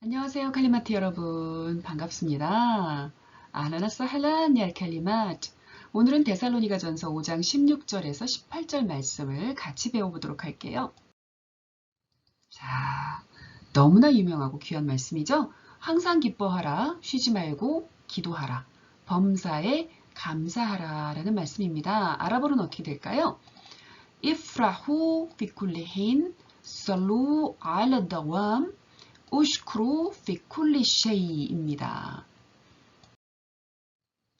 안녕하세요, 칼리마트 여러분. 반갑습니다. أهلا وسهلا يا الكلمات. 오늘은 데살로니가전서 5장 16절에서 18절 말씀을 같이 배워보도록 할게요. 자, 너무나 유명하고 귀한 말씀이죠? 항상 기뻐하라, 쉬지 말고 기도하라, 범사에 감사하라 라는 말씀입니다. 아랍어로는 어떻게 될까요? ifrahu fi kulli hin, sallu ala dawam, 우슈크루 피 쿨리 쉐이입니다.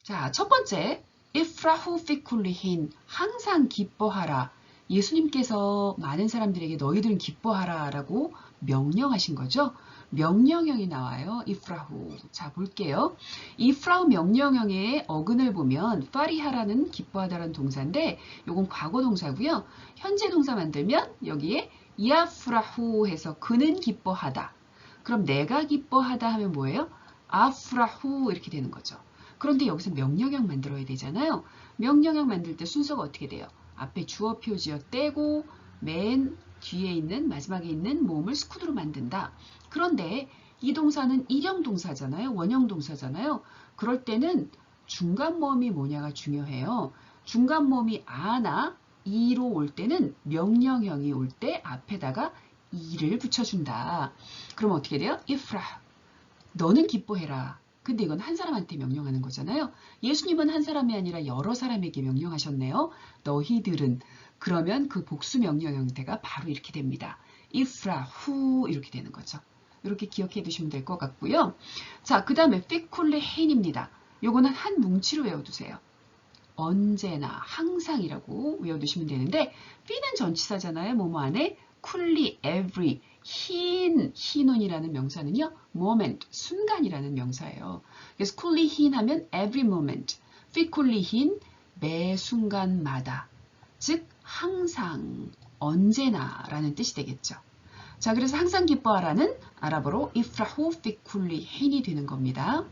자, 첫 번째, ifrahu fi kulli hin, 항상 기뻐하라. 예수님께서 많은 사람들에게 너희들은 기뻐하라 라고 명령하신 거죠. 명령형이 나와요. ifrahu. 자, 볼게요. ifrahu 명령형의 어근을 보면 파리하라는 기뻐하다라는 동사인데 요건 과거 동사고요. 현재 동사 만들면 여기에 야프라후 해서 그는 기뻐하다. 그럼 내가 기뻐하다 하면 뭐예요? 아프라후 이렇게 되는 거죠. 그런데 여기서 명령형 만들어야 되잖아요. 명령형 만들 때 순서가 어떻게 돼요? 앞에 주어 표지어 떼고 맨 뒤에 있는 마지막에 있는 모음을 스쿠드로 만든다. 그런데 이 동사는 일형 동사잖아요. 원형 동사잖아요. 그럴 때는 중간 모음이 뭐냐가 중요해요. 중간 모음이 아나 이로 올 때는 명령형이 올 때 앞에다가 이를 붙여준다. 그럼 어떻게 돼요? ifrah. 너는 기뻐해라. 근데 이건 한 사람한테 명령하는 거잖아요. 예수님은 한 사람이 아니라 여러 사람에게 명령하셨네요. 너희들은. 그러면 그 복수 명령 형태가 바로 이렇게 됩니다. ifrahu 이렇게 되는 거죠. 이렇게 기억해 두시면 될 것 같고요. 자, 그 다음에 피쿨레 헨입니다. 요거는 한 뭉치로 외워두세요. 언제나 항상이라고 외워두시면 되는데 피는 전치사잖아요. 뭐뭐 안에 쿨리 every 흰온이라는 명사는요. moment 순간이라는 명사예요. 그래서 쿨리 흰 하면 every moment, 피쿨리 흰 매 순간마다 즉 항상 언제나라는 뜻이 되겠죠. 자, 그래서 항상 기뻐하라는 아랍어로 ifrahu fi kulli hin이 되는 겁니다.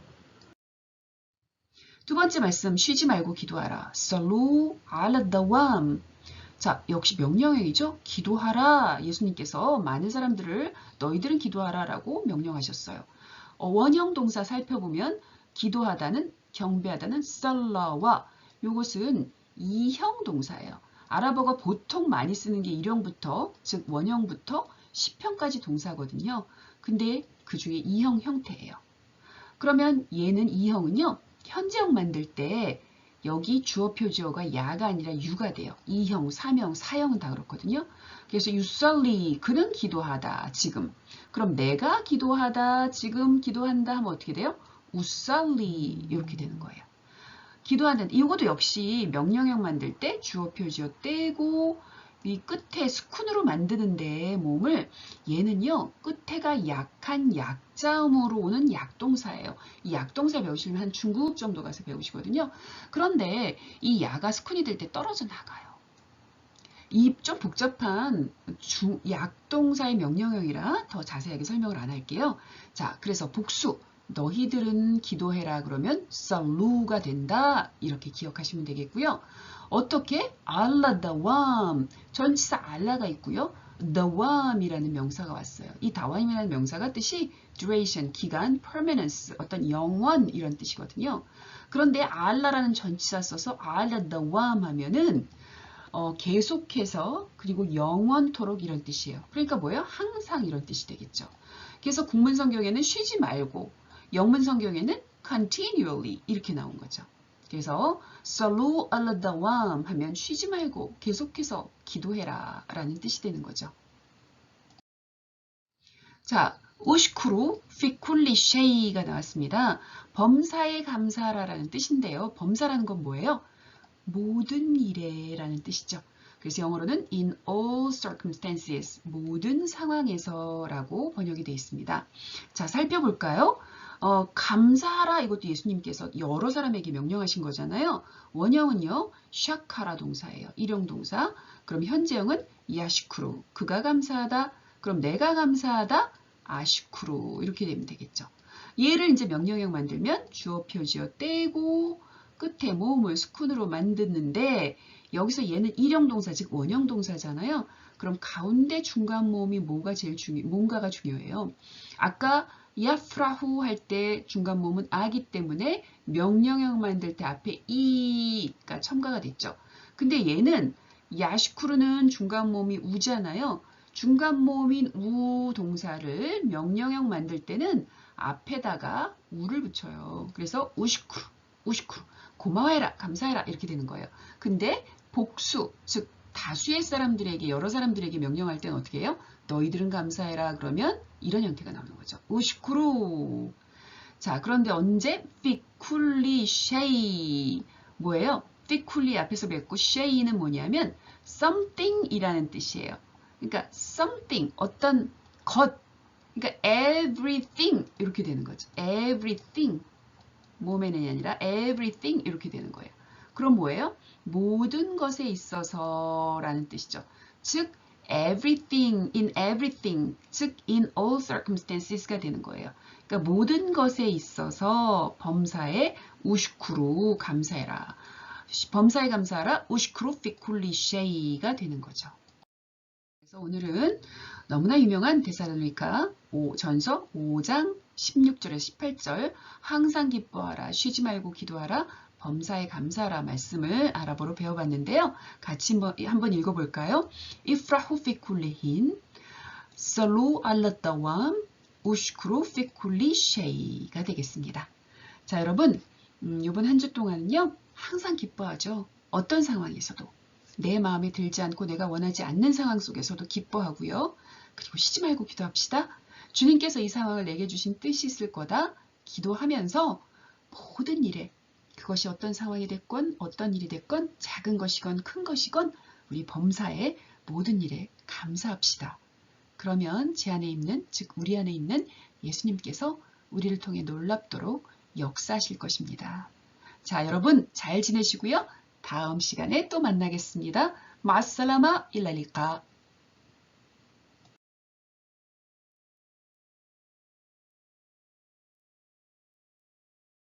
두 번째 말씀 쉬지 말고 기도하라. sallu ala dawam. 자, 역시 명령형이죠. 기도하라. 예수님께서 많은 사람들을 너희들은 기도하라 라고 명령하셨어요. 원형 동사 살펴보면 기도하다는 경배하다는 살라와 요것은 이형 동사예요. 아랍어가 보통 많이 쓰는 게 일형부터 즉 원형부터 10형까지 동사거든요. 근데 그 중에 이형 형태예요. 그러면 얘는 이형은요. 현재형 만들 때 여기 주어 표지어가 야가 아니라 유가 돼요. 2형, 3형, 4형은 다 그렇거든요. 그래서 유설리 그는 기도하다 지금. 그럼 내가 기도하다 지금 기도한다 하면 어떻게 돼요? 우설리 이렇게 되는 거예요. 기도하는 이것도 역시 명령형 만들 때 주어 표지어 떼고 이 끝에 스쿤으로 만드는데 몸을 얘는요 끝에가 약한 약자음으로 오는 약동사예요. 이 약동사 배우시면 한 중급 정도 가서 배우시거든요. 그런데 이 야가 스쿤이 될 때 떨어져 나가요. 이 좀 복잡한 약동사의 명령형이라 더 자세하게 설명을 안 할게요. 자, 그래서 복수 너희들은 기도해라 그러면 살루가 된다 이렇게 기억하시면 되겠고요. 어떻게? 알라 다왑 전치사 알라가 있고요. 다왑이라는 명사가 왔어요. 이 다왑이라는 명사가 뜻이 duration, 기간, permanence, 어떤 영원 이런 뜻이거든요. 그런데 알라라는 전치사 써서 알라 다왑 하면은 계속해서 그리고 영원토록 이런 뜻이에요. 그러니까 뭐예요? 항상 이런 뜻이 되겠죠. 그래서 국문 성경에는 쉬지 말고 영문 성경에는 continually 이렇게 나온 거죠. 그래서 sallu ala dawam 하면 쉬지 말고 계속해서 기도해라 라는 뜻이 되는 거죠. 자, 우시쿠루 피 쿨리 쉐이가 나왔습니다. 범사에 감사하라라는 뜻인데요. 범사라는 건 뭐예요? 모든 일에 라는 뜻이죠. 그래서 영어로는 in all circumstances, 모든 상황에서 라고 번역이 되어 있습니다. 자, 살펴볼까요? 감사하라 이것도 예수님께서 여러 사람에게 명령하신 거잖아요. 원형은요. 샤카라 동사예요. 일형 동사. 그럼 현재형은 야시쿠루. 그가 감사하다. 그럼 내가 감사하다. 아시쿠루. 이렇게 되면 되겠죠. 얘를 이제 명령형 만들면 주어 표지어 떼고 끝에 모음을 스쿤으로 만드는데 여기서 얘는 일형 동사 즉 원형 동사잖아요. 그럼 가운데 중간 모음이 뭔가가 중요해요. 아까 야프라후 할 때 중간 모음은 아기 때문에 명령형 만들 때 앞에 이가 첨가가 됐죠. 근데 얘는 야시쿠르는 중간 모음이 우잖아요. 중간 모음인 우 동사를 명령형 만들 때는 앞에다가 우를 붙여요. 그래서 우시쿠르, 우시쿠르, 고마워해라, 감사해라 이렇게 되는 거예요. 근데 복수, 즉 다수의 사람들에게, 여러 사람들에게 명령할 때는 어떻게 해요? 너희들은 감사해라 그러면 이런 형태가 나오는 거죠. 우시쿠루. 자, 그런데 언제? 피쿨리 쉐이. 뭐예요? 피쿨리 앞에서 맺고 쉐이는 뭐냐면 something이라는 뜻이에요. 그러니까 something, 어떤 것. 그러니까 everything 이렇게 되는 거죠. everything. 모멘이 아니라 everything 이렇게 되는 거예요. 그럼 뭐예요? 모든 것에 있어서 라는 뜻이죠. 즉 everything, in everything, 즉 in all circumstances가 되는 거예요. 그러니까 모든 것에 있어서 범사에 우슈쿠루 감사해라. 범사에 감사하라 우슈쿠루 피쿨리 쉐이가 되는 거죠. 그래서 오늘은 너무나 유명한 데살로니가 전서 5장 16절에서 18절 항상 기뻐하라 쉬지 말고 기도하라 범사에 감사하라 말씀을 알아보러 배워봤는데요. 같이 한번 읽어볼까요? 이프라후 피쿨리힌 살루 알라다왑 우슈크루 피쿨리 쉐이가 되겠습니다. 자, 여러분 이번 한 주 동안은요 항상 기뻐하죠. 어떤 상황에서도 내 마음에 들지 않고 내가 원하지 않는 상황 속에서도 기뻐하고요. 그리고 쉬지 말고 기도합시다. 주님께서 이 상황을 내게 주신 뜻이 있을 거다. 기도하면서 모든 일에 그것이 어떤 상황이 됐건 어떤 일이 됐건 작은 것이건 큰 것이건 우리 범사의 모든 일에 감사합시다. 그러면 제 안에 있는, 즉 우리 안에 있는 예수님께서 우리를 통해 놀랍도록 역사하실 것입니다. 자, 여러분 잘 지내시고요. 다음 시간에 또 만나겠습니다. 마살라마 일랄리까.